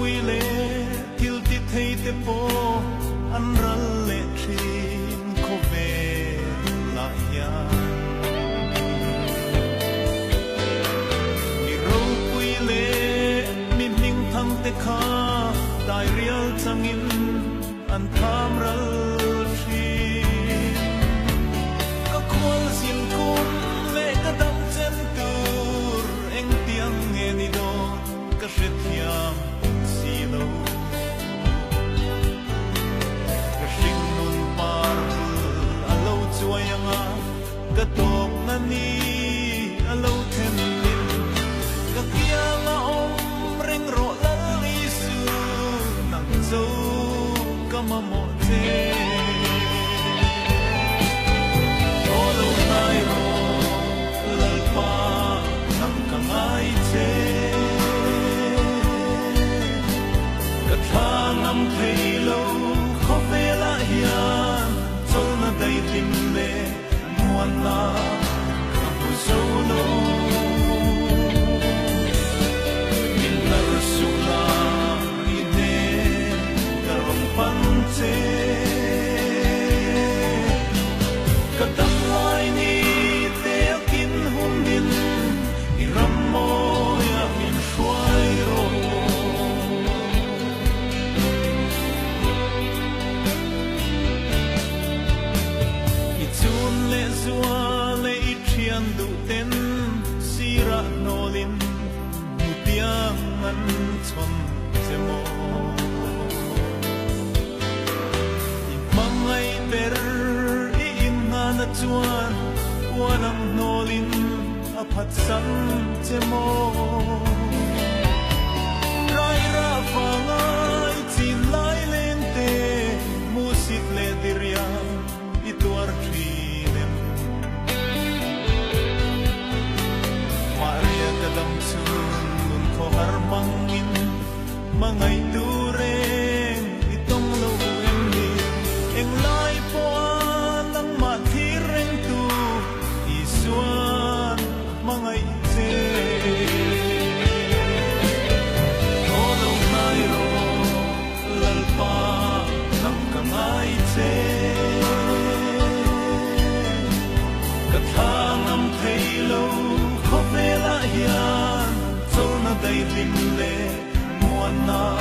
pui le til ti thei te po an ral le thin kho ve la ya mi ro pui le mi ning thang te kha dai rial changin an tham ral thin ka khol sin kum le ka dam chen tur eng tiang nge ni do ka shet hiam si lo ka shing nun par a lo chuayanga ka tok na ni a lo them nin ka kia la om reng ro la li su nang zo ka ma mo te olo nai ro lal pa nang ka ngai te Nam thấy lâu khó về lại hiền cho nó đầy tình lệ muôn la không có dấu lâu mình là rượu la đi đến cả lòng phấn chế cả tâm lại ni theo kín hôn din đi râm môi à mình xoay rồi le zua le ithian du ten sira nolin mutiang an chon chemo i mangai per i inna na chuan wanam nolin a phat san chemo rai ra fa ngai chin lai len te musit le diriam i tuar thi kadam sun ko har mangin mangai dureng itong lo em ni eng lai po nang ma thireng tu isuan mangai te olo mai ro lal pa nang kamai te kathang am thei lo khó về lại hiền cho nó đầy tình lệ muôn na